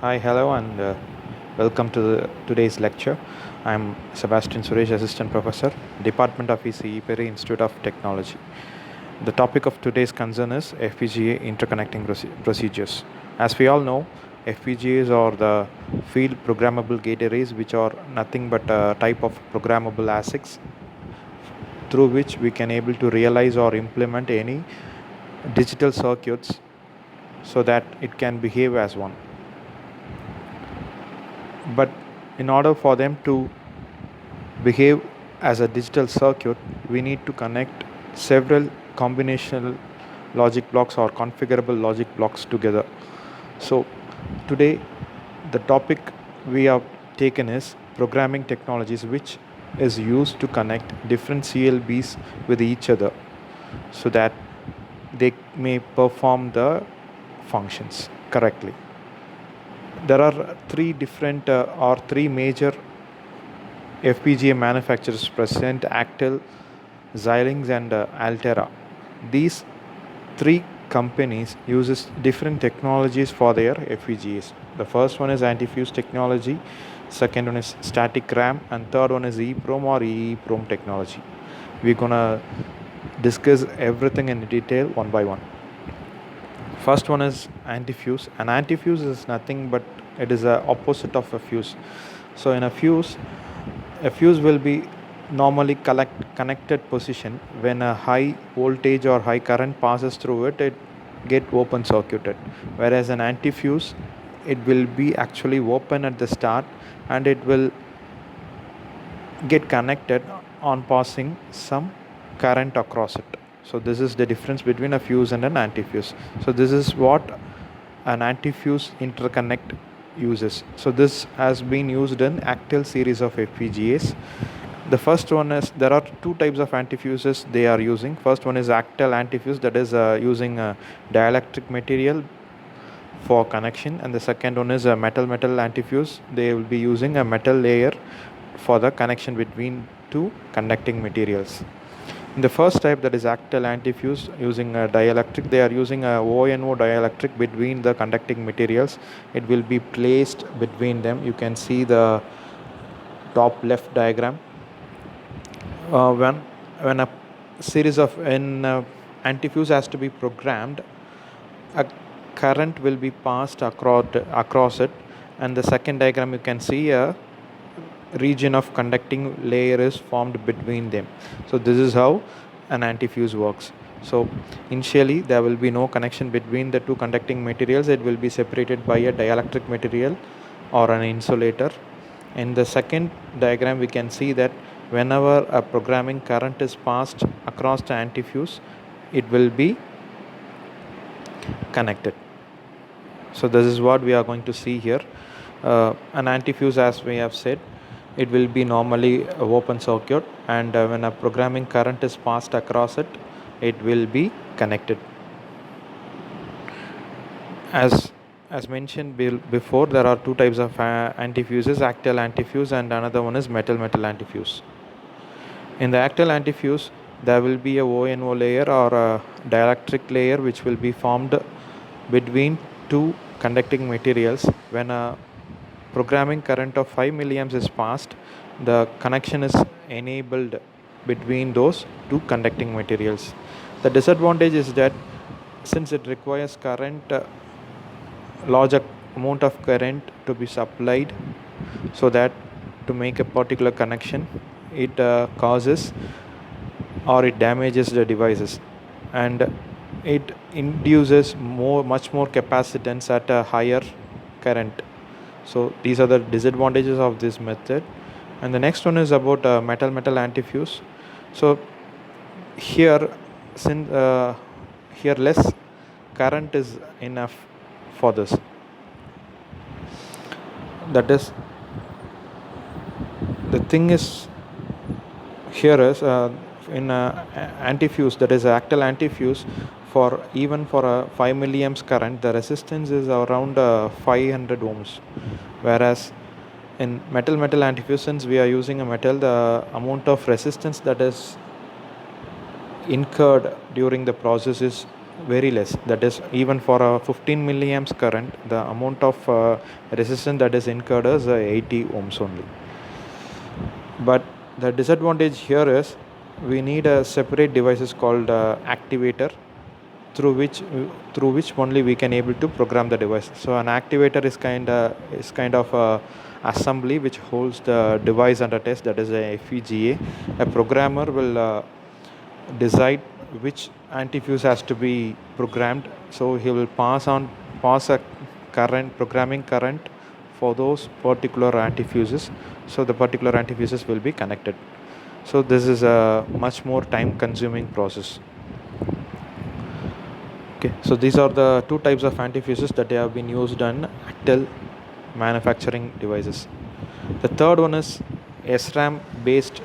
Hi, hello, and welcome to today's lecture. I'm Sebastian Suresh, Assistant Professor, Department of ECE, Peri Institute of Technology. The topic of today's concern is FPGA interconnecting procedures. As we all know, FPGAs are the field programmable gate arrays, which are nothing but a type of programmable ASICs through which we can able to realize or implement any digital circuits so that it can behave as one. But in order for them to behave as a digital circuit, we need to connect several combinational logic blocks or configurable logic blocks together. So today the topic we have taken is programming technologies, which is used to connect different CLBs with each other so that they may perform the functions correctly. There are three major FPGA manufacturers present: Actel, Xilinx, and Altera. These three companies uses different technologies for their FPGAs. The first one is anti-fuse technology, second one is static RAM, and third one is EEPROM or EEPROM technology. We're gonna discuss everything in detail one by one. First one is anti-fuse. An anti-fuse is nothing but it is a opposite of a fuse. So in a fuse will be normally connected position. When a high voltage or high current passes through it, it get open circuited. Whereas an anti-fuse, it will be actually open at the start and it will get connected on passing some current across it. So this is the difference between a fuse and an anti-fuse. So this is what an anti-fuse interconnect uses. So this has been used in Actel series of FPGAs. The first one is, there are two types of antifuses they are using. First one is Actel antifuse, that is using a dielectric material for connection, and the second one is a metal antifuse. They will be using a metal layer for the connection between two conducting materials. In the first type, that is Actel antifuse, using a dielectric, they are using a ONO dielectric between the conducting materials. It will be placed between them. You can see the top left diagram. When a series of antifuse has to be programmed, a current will be passed across it, and the second diagram you can see a region of conducting layer is formed between them. So this is how an antifuse works. So initially there will be no connection between the two conducting materials. It will be separated by a dielectric material or an insulator. In the second diagram we can see that whenever a programming current is passed across the antifuse, it will be connected. So this is what we are going to see here. An antifuse, as we have said, it will be normally a open circuit, and when a programming current is passed across it, it will be connected. As mentioned before, there are two types of antifuses: Actel antifuse and another one is metal antifuse. In the Actel antifuse, there will be a ONO layer or a dielectric layer which will be formed between two conducting materials. When a programming current of 5 milliamps is passed, the connection is enabled between those two conducting materials. The disadvantage is that since it requires large amount of current to be supplied, so that to make a particular connection, it causes or it damages the devices, and it induces much more capacitance at a higher current. So these are the disadvantages of this method. And the next one is about metal antifuse. So here, since here less current is enough for this. That is, the thing is here is in antifuse, that is Actel antifuse, for even for a 5 milliamps current, the resistance is around 500 ohms, whereas in metal antifuse, since we are using a metal, the amount of resistance that is incurred during the process is very less. That is, even for a 15 milliamps current, the amount of resistance that is incurred is 80 ohms only. But the disadvantage here is we need a separate devices called activator, through which only we can able to program the device. So an activator is kind of a assembly which holds the device under test, that is a FPGA. A programmer will decide which antifuse has to be programmed, so he will pass a programming current for those particular antifuses, so the particular antifuses will be connected. So this is a much more time consuming process. Okay, so these are the two types of antifuses that have been used on Actel manufacturing devices. The third one is SRAM based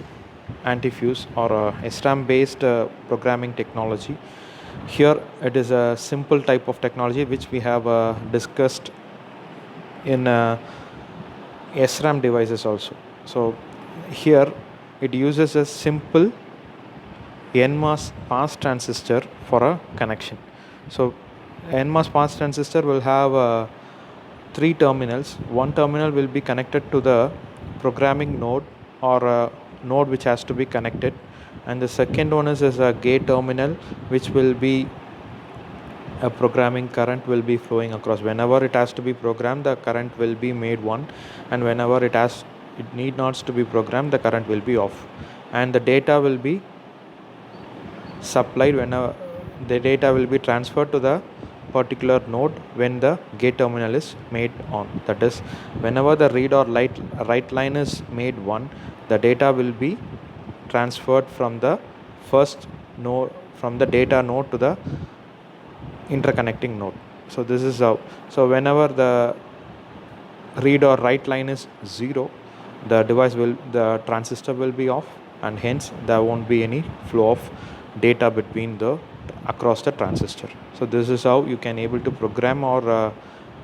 antifuse, or SRAM based programming technology. Here it is a simple type of technology which we have discussed in SRAM devices also. So here it uses a simple NMOS pass transistor for a connection. So NMOS pass transistor will have 3 terminals. One terminal will be connected to the programming node, or a node which has to be connected, and the second one is a gate terminal which will be a programming current will be flowing across. Whenever it has to be programmed, the current will be made 1, and whenever it need not to be programmed, the current will be off, and the data will be supplied whenever the data will be transferred to the particular node when the gate terminal is made on. That is, whenever the read or write line is made 1, the data will be transferred from the first node, from the data node to the interconnecting node. So this is how. So whenever the read or write line is 0, the transistor will be off, and hence there won't be any flow of data between across the transistor. So this is how you can able to program or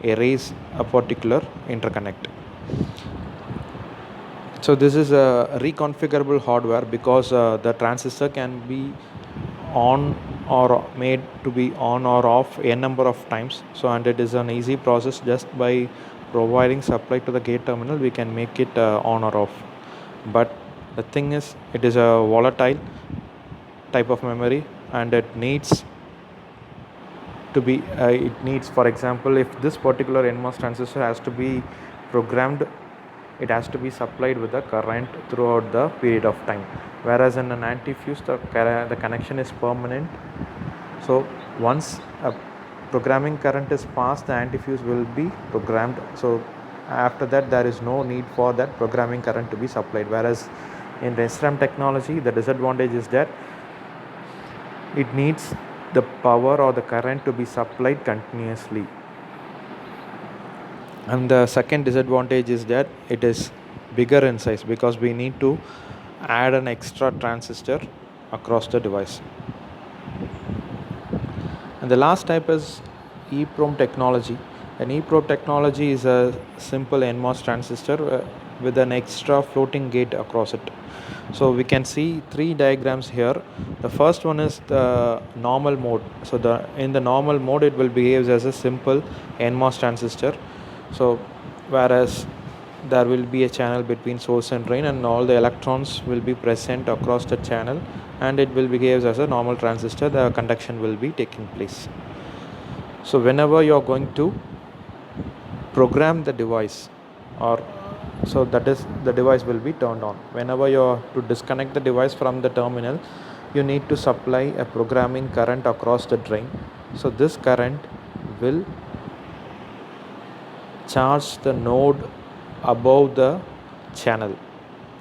erase a particular interconnect. So this is a reconfigurable hardware, because the transistor can be on or made to be on or off a number of times. So, and it is an easy process. Just by providing supply to the gate terminal, we can make it on or off. But the thing is, it is a volatile type of memory, and it needs to be for example, if this particular NMOS transistor has to be programmed, it has to be supplied with the current throughout the period of time, whereas in an antifuse the connection is permanent. So once a programming current is passed, the antifuse will be programmed. So after that, there is no need for that programming current to be supplied, whereas in the SRAM technology, the disadvantage is that it needs the power or the current to be supplied continuously. And the second disadvantage is that it is bigger in size, because we need to add an extra transistor across the device. And the last type is EEPROM technology. An EEPROM technology is a simple NMOS transistor with an extra floating gate across it. So we can see 3 diagrams here. The first one is the normal mode. So in the normal mode, it will behave as a simple NMOS transistor. So whereas there will be a channel between source and drain, and all the electrons will be present across the channel, and it will behave as a normal transistor. The conduction will be taking place. So whenever you are going to program the device, or so that is, the device will be turned on. Whenever you are to disconnect the device from the terminal, you need to supply a programming current across the drain. So this current will charge the node above the channel.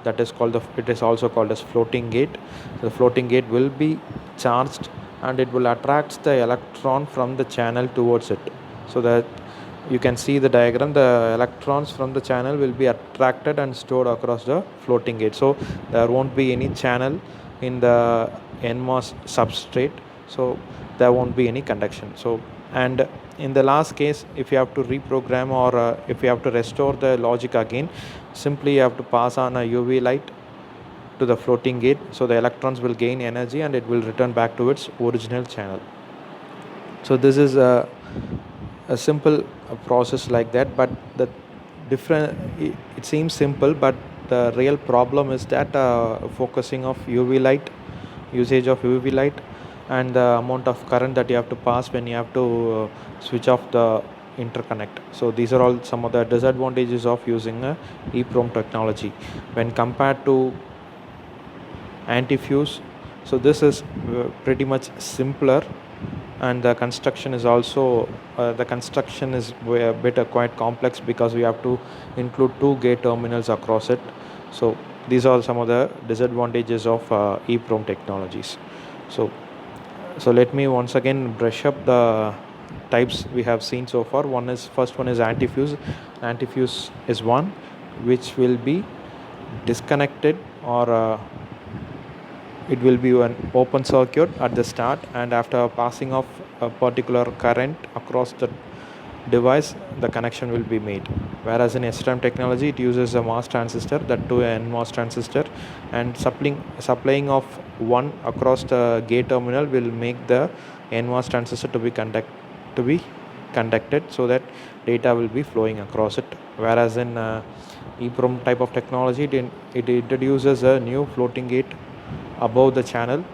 That is called it is also called as floating gate. The floating gate will be charged, and it will attract the electron from the channel towards it. So that you can see the diagram, the electrons from the channel will be attracted and stored across the floating gate. So there won't be any channel in the NMOS substrate, so there won't be any conduction. So, and in the last case, if you have to reprogram, or if you have to restore the logic again, simply you have to pass on a UV light to the floating gate, so the electrons will gain energy and it will return back to its original channel. So this is a simple process like that, but the different it seems simple, but the real problem is that focusing of UV light, usage of UV light, and the amount of current that you have to pass when you have to switch off the interconnect. So these are all some of the disadvantages of using a EEPROM technology when compared to anti-fuse. So this is pretty much simpler, and the construction is also a bit quite complex because we have to include two gate terminals across it. So these are some of the disadvantages of EEPROM technologies. So let me once again brush up the types we have seen so far. First one is anti-fuse. Anti-fuse is one which will be disconnected, or it will be an open circuit at the start, and after passing of a particular current across the device, the connection will be made. Whereas in SRAM technology, it uses a MOS transistor, that to an NMOS transistor, and supplying of one across the gate terminal will make the NMOS transistor to be conducted, so that data will be flowing across it. Whereas in EEPROM type of technology, it introduces a new floating gate above the channel,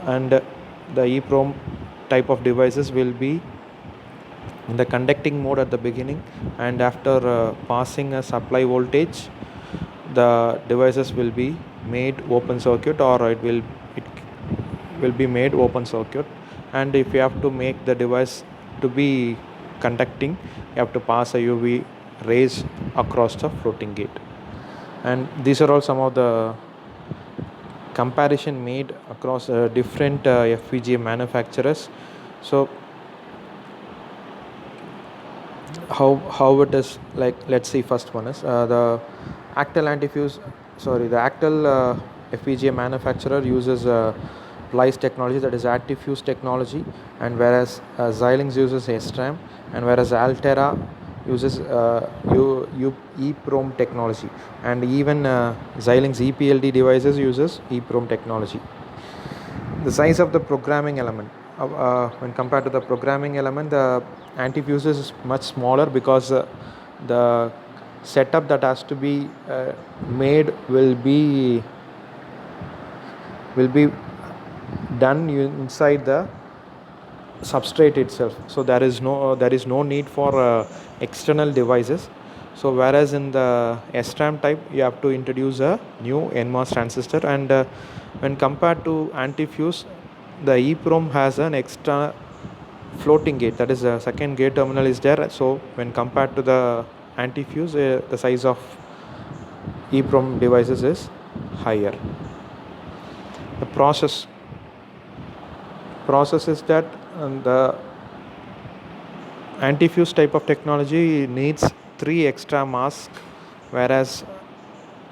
and the EEPROM type of devices will be in the conducting mode at the beginning, and after passing a supply voltage, the devices will be made open circuit, or it will be made open circuit. And if you have to make the device to be conducting, you have to pass a UV rays across the floating gate. And these are all some of the comparison made across different FPGA manufacturers. So how it is, like, let's see. First one is the Actel antifuse sorry the Actel FPGA manufacturer uses Plies technology, that is antifuse technology, and whereas Xilinx uses SRAM, and whereas Altera uses EEPROM technology, and even Xilinx EPLD devices uses EEPROM technology. The size of the programming element, when compared to the programming element, the antifuse is much smaller, because the setup that has to be made will be done inside the substrate itself. So there is no need for external devices. So whereas in the SRAM type, you have to introduce a new NMOS transistor, and when compared to antifuse, the EEPROM has an extra floating gate, that is the second gate terminal is there. So when compared to the antifuse, the size of EEPROM devices is higher. The process is that the antifuse type of technology needs 3 extra masks, whereas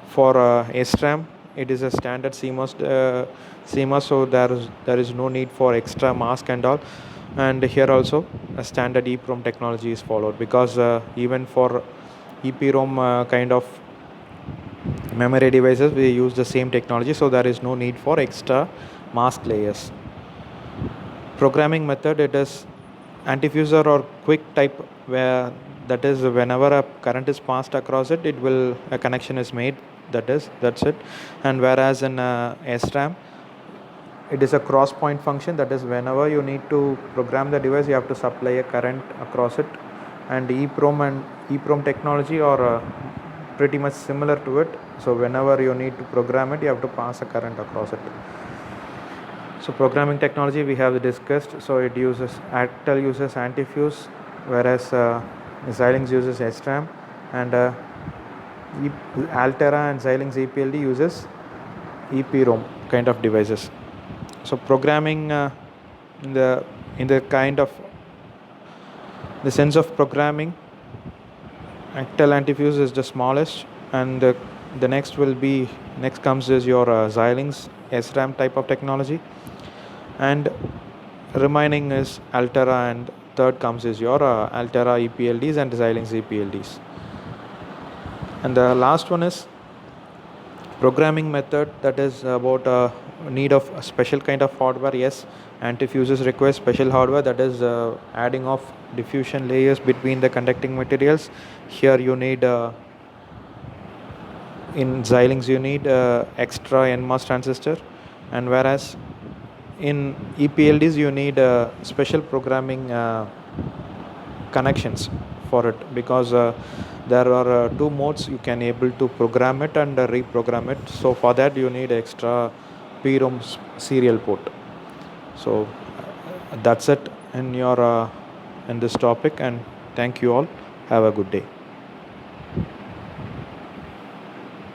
for SRAM it is a standard CMOS, so there is no need for extra mask and all. And here also a standard EEPROM technology is followed, because even for EEPROM kind of memory devices, we use the same technology, so there is no need for extra mask layers. Programming method, it is antifuser or quick type, where that is whenever a current is passed across it, a connection is made, that's it. And whereas in SRAM, it is a cross point function, that is whenever you need to program the device, you have to supply a current across it. And EEPROM technology are pretty much similar to it, so whenever you need to program it, you have to pass a current across it. So programming technology we have discussed. So Actel uses antifuse, whereas Xilinx uses SRAM, and Altera and Xilinx EPLD uses EEPROM kind of devices. So programming in the kind of the sense of programming, Actel antifuse is the smallest, and the next comes is your Xilinx SRAM type of technology, and remaining is Altera, and third comes is your Altera EPLDs and Xilinx EPLDs. And the last one is programming method, that is about need of a special kind of hardware. Yes, Antifuses requires special hardware, that is adding of diffusion layers between the conducting materials. Here you need in Xilinx you need extra NMOS transistor, and whereas in EPLDs you need special programming connections for it, because there are two modes you can able to program it and reprogram it. So for that you need extra PROM serial port. So that's it in your in this topic, and thank you all. Have a good day.